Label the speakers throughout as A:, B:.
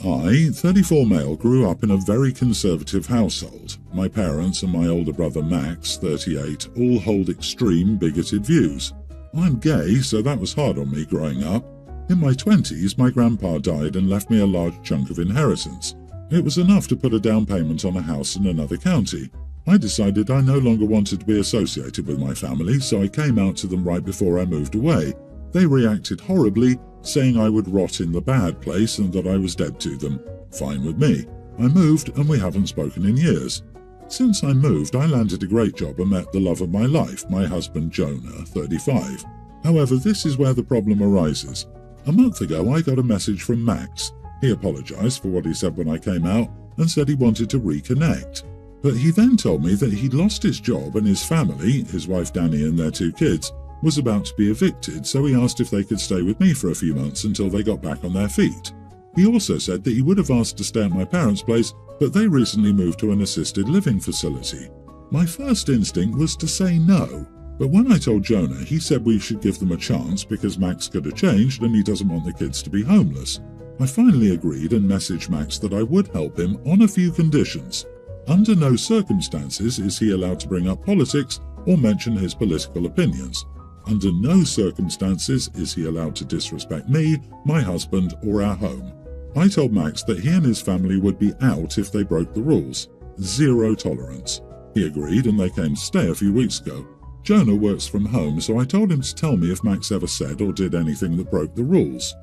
A: I, 34 male, grew up in a very conservative household. My parents and my older brother Max, 38, all hold extreme bigoted views. I'm gay, so that was hard on me growing up. In my 20s, my grandpa died and left me a large chunk of inheritance. It was enough to put a down payment on a house in another county. I decided I no longer wanted to be associated with my family, so I came out to them right before I moved away. They reacted horribly, saying I would rot in the bad place and that I was dead to them. Fine with me. I moved and we haven't spoken in years. Since I moved, I landed a great job and met the love of my life, my husband Jonah, 35. However, this is where the problem arises. A month ago, I got a message from Max. He apologized for what he said when I came out and said he wanted to reconnect. But he then told me that he'd lost his job and his family, his wife Danny and their 2 kids, was about to be evicted, so he asked if they could stay with me for a few months until they got back on their feet. He also said that he would have asked to stay at my parents' place, but they recently moved to an assisted living facility. My first instinct was to say no, but when I told Jonah, he said we should give them a chance because Max could have changed and he doesn't want the kids to be homeless. I finally agreed and messaged Max that I would help him on a few conditions. Under no circumstances is he allowed to bring up politics or mention his political opinions. Under no circumstances is he allowed to disrespect me, my husband, or our home. I told Max that he and his family would be out if they broke the rules. Zero tolerance. He agreed and they came to stay a few weeks ago. Jonah works from home, so I told him to tell me if Max ever said or did anything that broke the rules.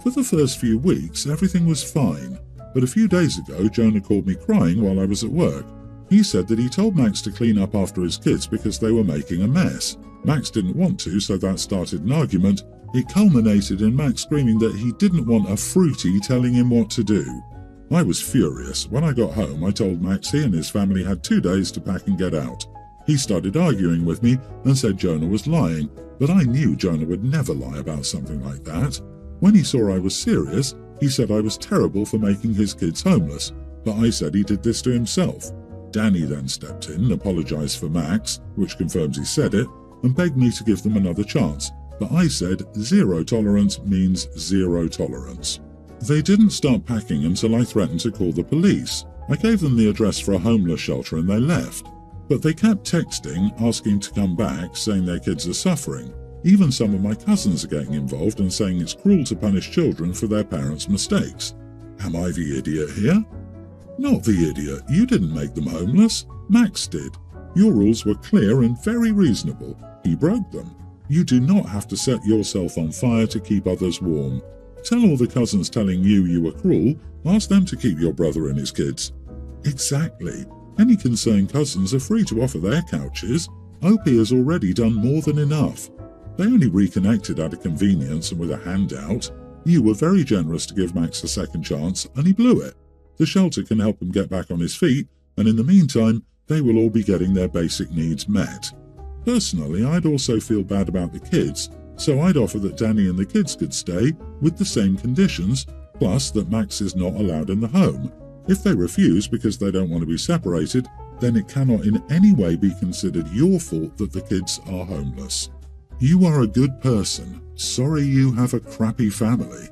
A: For the first few weeks, everything was fine, but a few days ago, Jonah called me crying while I was at work. He said that he told Max to clean up after his kids because they were making a mess. Max didn't want to, so that started an argument. It culminated in Max screaming that he didn't want a fruity telling him what to do. I was furious. When I got home, I told Max he and his family had 2 days to pack and get out. He started arguing with me and said Jonah was lying, but I knew Jonah would never lie about something like that. When he saw I was serious, he said I was terrible for making his kids homeless, but I said he did this to himself. Danny then stepped in, apologized for Max, which confirms he said it, and begged me to give them another chance, but I said zero tolerance means zero tolerance. They didn't start packing until I threatened to call the police. I gave them the address for a homeless shelter and they left. But they kept texting, asking to come back, saying their kids are suffering. Even some of my cousins are getting involved and saying it's cruel to punish children for their parents' mistakes. Am I the idiot here? Not the idiot. You didn't make them homeless. Max did. Your rules were clear and very reasonable. He broke them. You do not have to set yourself on fire to keep others warm. Tell all the cousins telling you were cruel, ask them to keep your brother and his kids. Exactly. Any concerned cousins are free to offer their couches. OP has already done more than enough. They only reconnected out of convenience and with a handout. You were very generous to give Max a second chance, and he blew it. The shelter can help him get back on his feet, and in the meantime, they will all be getting their basic needs met. Personally, I'd also feel bad about the kids, so I'd offer that Danny and the kids could stay with the same conditions, plus that Max is not allowed in the home. If they refuse because they don't want to be separated, then it cannot in any way be considered your fault that the kids are homeless. You are a good person. Sorry you have a crappy family.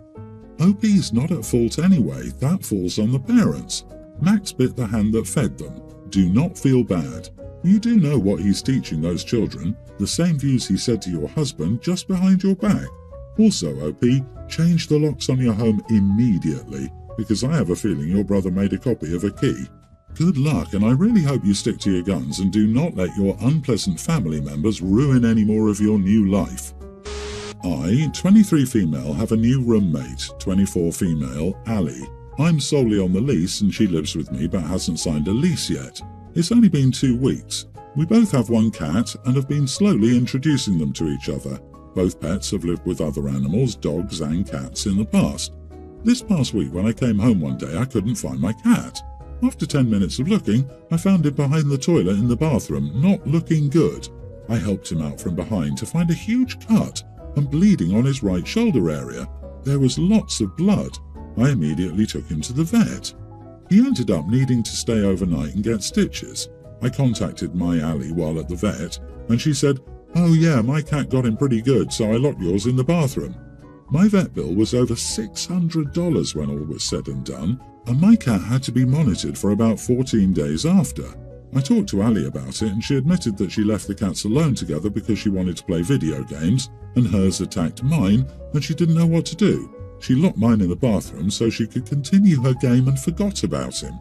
A: OP's not at fault anyway. That falls on the parents. Max bit the hand that fed them. Do not feel bad. You do know what he's teaching those children, the same views he said to your husband just behind your back. Also, OP, change the locks on your home immediately, because I have a feeling your brother made a copy of a key. Good luck, and I really hope you stick to your guns and do not let your unpleasant family members ruin any more of your new life. I, 23 female, have a new roommate, 24 female, Ali. I'm solely on the lease and she lives with me but hasn't signed a lease yet. It's only been 2 weeks. We both have one cat and have been slowly introducing them to each other. Both pets have lived with other animals, dogs and cats, in the past. This past week when I came home one day I couldn't find my cat. After 10 minutes of looking, I found him behind the toilet in the bathroom, not looking good. I helped him out from behind to find a huge cut and bleeding on his right shoulder area. There was lots of blood. I immediately took him to the vet. He ended up needing to stay overnight and get stitches. I contacted my Ali while at the vet, and she said, "Oh yeah, my cat got him pretty good, so I locked yours in the bathroom." My vet bill was over $600 when all was said and done, and my cat had to be monitored for about 14 days after. I talked to Ali about it and she admitted that she left the cats alone together because she wanted to play video games, and hers attacked mine and she didn't know what to do. She locked mine in the bathroom so she could continue her game and forgot about him.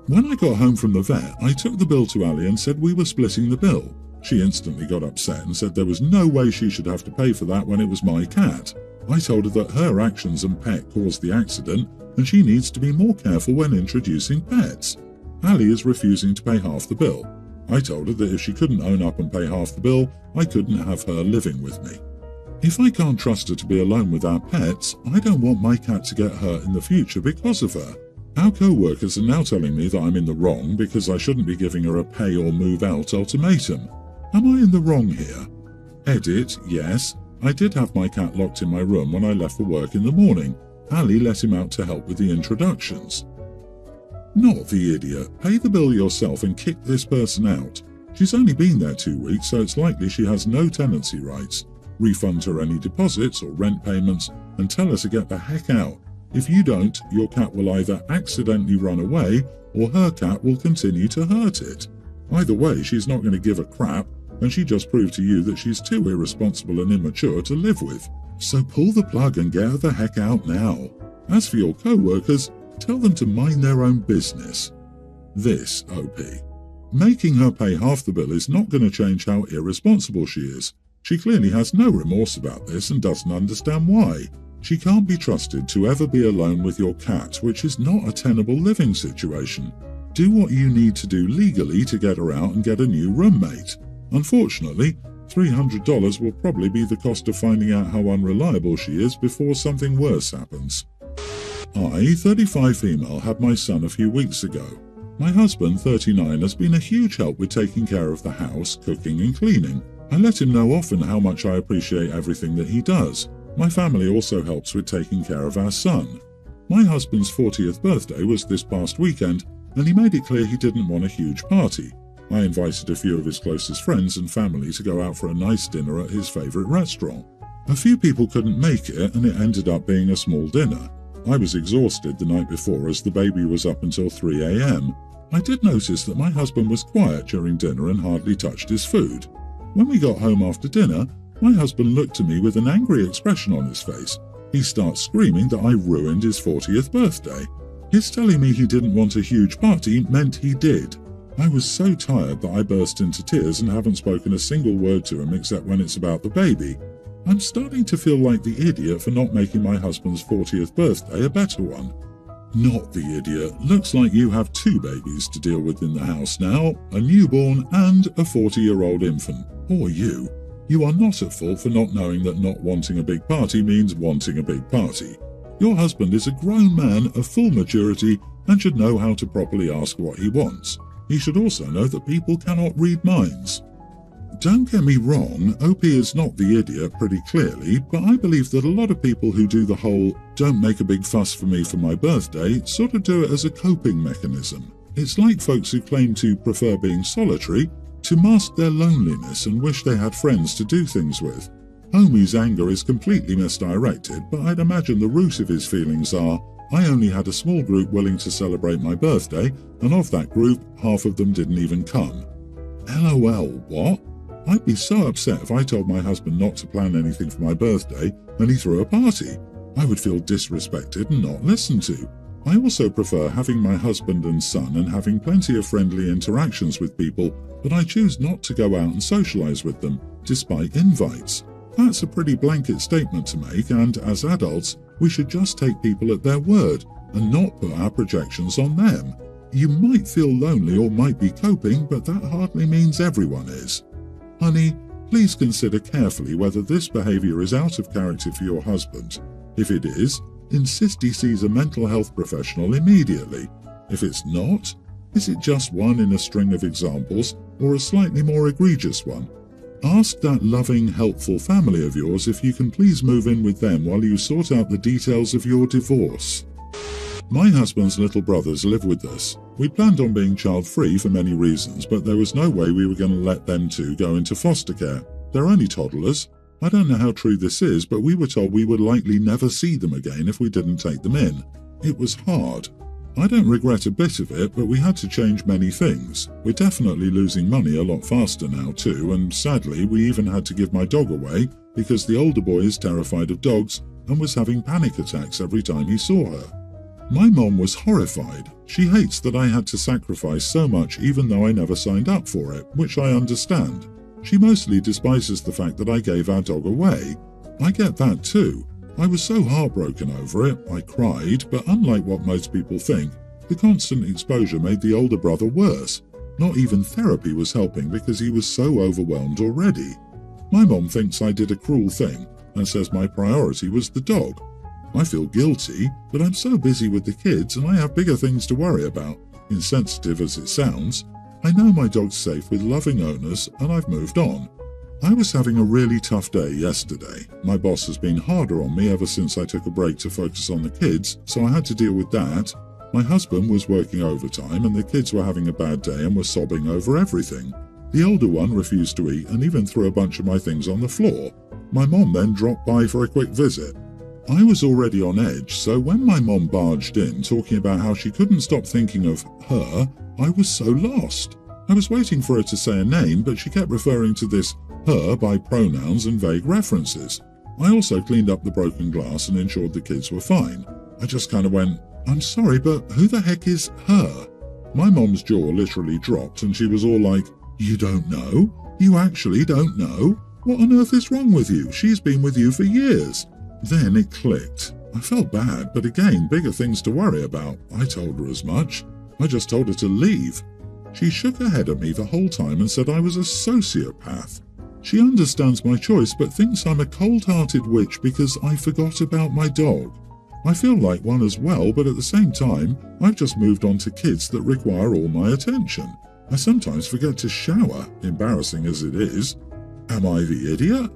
A: When I got home from the vet, I took the bill to Ali and said we were splitting the bill. She instantly got upset and said there was no way she should have to pay for that when it was my cat. I told her that her actions and pet caused the accident and she needs to be more careful when introducing pets. Ali is refusing to pay half the bill. I told her that if she couldn't own up and pay half the bill, I couldn't have her living with me. If I can't trust her to be alone with our pets, I don't want my cat to get hurt in the future because of her. Our co-workers are now telling me that I'm in the wrong because I shouldn't be giving her a pay or move out ultimatum. Am I in the wrong here? Edit, yes. I did have my cat locked in my room when I left for work in the morning. Ali let him out to help with the introductions. Not the idiot. Pay the bill yourself and kick this person out. She's only been there 2 weeks, so it's likely she has no tenancy rights. Refund her any deposits or rent payments and tell her to get the heck out. If you don't, your cat will either accidentally run away or her cat will continue to hurt it. Either way, she's not going to give a crap, and she just proved to you that she's too irresponsible and immature to live with. So pull the plug and get her the heck out now. As for your co-workers, tell them to mind their own business. This, OP. Making her pay half the bill is not going to change how irresponsible she is. She clearly has no remorse about this and doesn't understand why. She can't be trusted to ever be alone with your cat, which is not a tenable living situation. Do what you need to do legally to get her out and get a new roommate. Unfortunately, $300 will probably be the cost of finding out how unreliable she is before something worse happens. I, 35 female, had my son a few weeks ago. My husband, 39, has been a huge help with taking care of the house, cooking and cleaning. I let him know often how much I appreciate everything that he does. My family also helps with taking care of our son. My husband's 40th birthday was this past weekend, and he made it clear he didn't want a huge party. I invited a few of his closest friends and family to go out for a nice dinner at his favourite restaurant. A few people couldn't make it, and it ended up being a small dinner. I was exhausted the night before as the baby was up until 3 a.m. I did notice that my husband was quiet during dinner and hardly touched his food. When we got home after dinner, my husband looked at me with an angry expression on his face. He starts screaming that I ruined his 40th birthday. His telling me he didn't want a huge party meant he did. I was so tired that I burst into tears and haven't spoken a single word to him except when it's about the baby. I'm starting to feel like the idiot for not making my husband's 40th birthday a better one. Not the idiot. Looks like you have 2 babies to deal with in the house now, a newborn and a 40-year-old infant. Or you. You are not at fault for not knowing that not wanting a big party means wanting a big party. Your husband is a grown man of full maturity and should know how to properly ask what he wants. He should also know that people cannot read minds. Don't get me wrong, OP is not the idiot pretty clearly, but I believe that a lot of people who do the whole "don't make a big fuss for me for my birthday" sort of do it as a coping mechanism. It's like folks who claim to prefer being solitary to mask their loneliness and wish they had friends to do things with. Homie's anger is completely misdirected, but I'd imagine the root of his feelings are, I only had a small group willing to celebrate my birthday, and of that group, half of them didn't even come. LOL, what? I'd be so upset if I told my husband not to plan anything for my birthday and he threw a party. I would feel disrespected and not listened to. I also prefer having my husband and son and having plenty of friendly interactions with people, but I choose not to go out and socialise with them, despite invites. That's a pretty blanket statement to make, and as adults, we should just take people at their word and not put our projections on them. You might feel lonely or might be coping, but that hardly means everyone is. Honey, please consider carefully whether this behaviour is out of character for your husband. If it is, insist he sees a mental health professional immediately. If it's not, is it just one in a string of examples or a slightly more egregious one? Ask that loving, helpful family of yours if you can please move in with them while you sort out the details of your divorce. My husband's little brothers live with us. We planned on being child-free for many reasons, but there was no way we were going to let them two go into foster care. They're only toddlers. I don't know how true this is, but we were told we would likely never see them again if we didn't take them in. It was hard. I don't regret a bit of it, but we had to change many things. We're definitely losing money a lot faster now too, and sadly we even had to give my dog away because the older boy is terrified of dogs and was having panic attacks every time he saw her. My mom was horrified. She hates that I had to sacrifice so much even though I never signed up for it, which I understand. She mostly despises the fact that I gave our dog away. I get that too. I was so heartbroken over it, I cried, but unlike what most people think, the constant exposure made the older brother worse. Not even therapy was helping because he was so overwhelmed already. My mom thinks I did a cruel thing and says my priority was the dog. I feel guilty, but I'm so busy with the kids and I have bigger things to worry about. Insensitive as it sounds, I know my dog's safe with loving owners and I've moved on. I was having a really tough day yesterday. My boss has been harder on me ever since I took a break to focus on the kids, so I had to deal with that. My husband was working overtime and the kids were having a bad day and were sobbing over everything. The older one refused to eat and even threw a bunch of my things on the floor. My mom then dropped by for a quick visit. I was already on edge, so when my mom barged in talking about how she couldn't stop thinking of her, I was so lost. I was waiting for her to say a name, but she kept referring to this her by pronouns and vague references. I also cleaned up the broken glass and ensured the kids were fine. I just kind of went, I'm sorry, but who the heck is her? My mom's jaw literally dropped and she was all like, you don't know? You actually don't know? What on earth is wrong with you? She's been with you for years. Then it clicked. I felt bad, but again, bigger things to worry about. I told her as much. I just told her to leave. She shook her head at me the whole time and said I was a sociopath. She understands my choice but thinks I'm a cold-hearted witch because I forgot about my dog. I feel like one as well, but at the same time, I've just moved on to kids that require all my attention. I sometimes forget to shower, embarrassing as it is. Am I the idiot?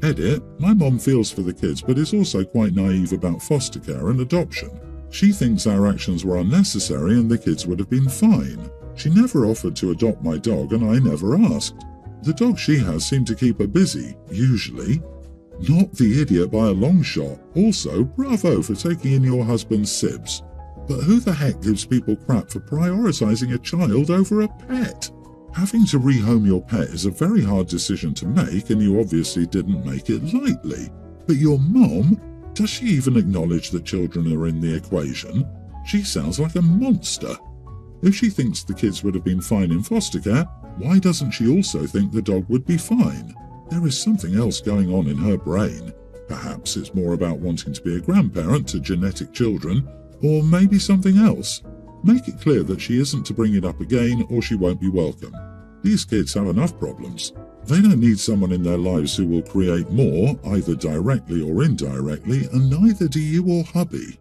A: Edit, my mom feels for the kids but is also quite naive about foster care and adoption. She thinks our actions were unnecessary and the kids would have been fine. She never offered to adopt my dog and I never asked. The dog she has seemed to keep her busy, usually. Not the idiot by a long shot. Also, bravo for taking in your husband's sibs. But who the heck gives people crap for prioritizing a child over a pet? Having to rehome your pet is a very hard decision to make and you obviously didn't make it lightly. But your mom? Does she even acknowledge that children are in the equation? She sounds like a monster. If she thinks the kids would have been fine in foster care, why doesn't she also think the dog would be fine? There is something else going on in her brain. Perhaps it's more about wanting to be a grandparent to genetic children, or maybe something else. Make it clear that she isn't to bring it up again or she won't be welcome. These kids have enough problems. They don't need someone in their lives who will create more, either directly or indirectly, and neither do you or hubby.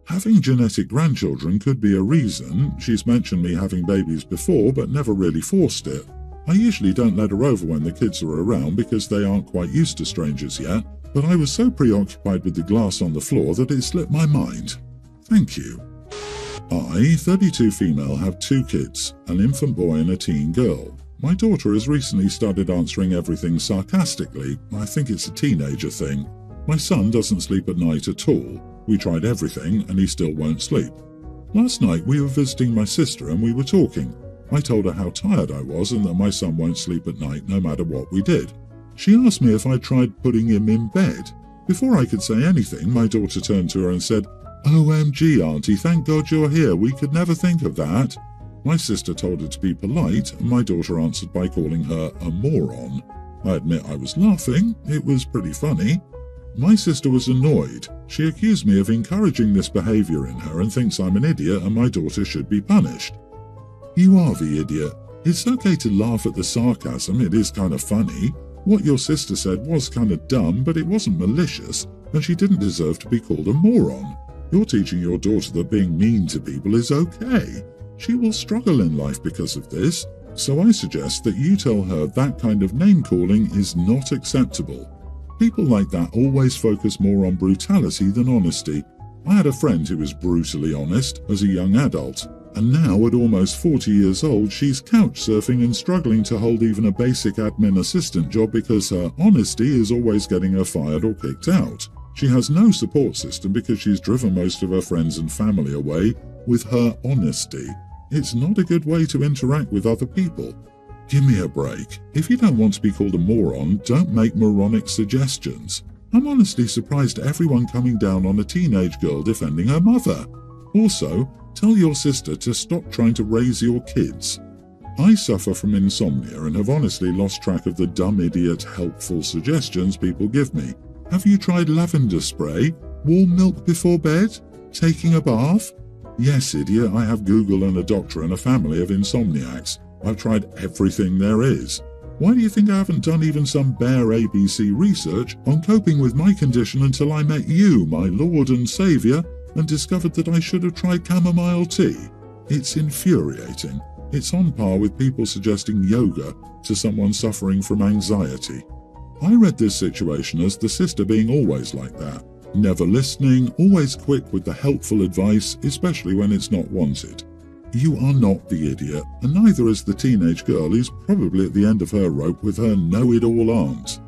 A: Having genetic grandchildren could be a reason. She's mentioned me having babies before but never really forced it. I usually don't let her over when the kids are around because they aren't quite used to strangers yet, but I was so preoccupied with the glass on the floor that it slipped my mind. Thank you. I, 32 female, have 2 kids, an infant boy and a teen girl. My daughter has recently started answering everything sarcastically. I think it's a teenager thing. My son doesn't sleep at night at all. We tried everything and he still won't sleep. Last night we were visiting my sister and we were talking. I told her how tired I was and that my son won't sleep at night no matter what we did. She asked me if I'd tried putting him in bed. Before I could say anything, my daughter turned to her and said, OMG, Auntie, thank God you're here. We could never think of that. My sister told her to be polite and my daughter answered by calling her a moron. I admit I was laughing. It was pretty funny. My sister was annoyed. She accused me of encouraging this behavior in her and thinks I'm an idiot and my daughter should be punished. You are the idiot. It's okay to laugh at the sarcasm, it is kind of funny. What your sister said was kind of dumb, but it wasn't malicious, and she didn't deserve to be called a moron. You're teaching your daughter that being mean to people is okay. She will struggle in life because of this, so I suggest that you tell her that kind of name-calling is not acceptable. People like that always focus more on brutality than honesty. I had a friend who was brutally honest as a young adult, And now, at almost 40 years old, she's couch surfing and struggling to hold even a basic admin assistant job because her honesty is always getting her fired or kicked out. She has no support system because she's driven most of her friends and family away with her honesty. It's not a good way to interact with other people. Give me a break. If you don't want to be called a moron, don't make moronic suggestions. I'm honestly surprised at everyone coming down on a teenage girl defending her mother. Also, tell your sister to stop trying to raise your kids. I suffer from insomnia and have honestly lost track of the dumb idiot helpful suggestions people give me. Have you tried lavender spray? Warm milk before bed? Taking a bath? Yes, idiot, I have Google and a doctor and a family of insomniacs. I've tried everything there is. Why do you think I haven't done even some bare ABC research on coping with my condition until I met you, my Lord and Saviour, and discovered that I should have tried chamomile tea? It's infuriating. It's on par with people suggesting yoga to someone suffering from anxiety. I read this situation as the sister being always like that. Never listening, always quick with the helpful advice, especially when it's not wanted. You are not the idiot, and neither is the teenage girl who's probably at the end of her rope with her know-it-all aunt.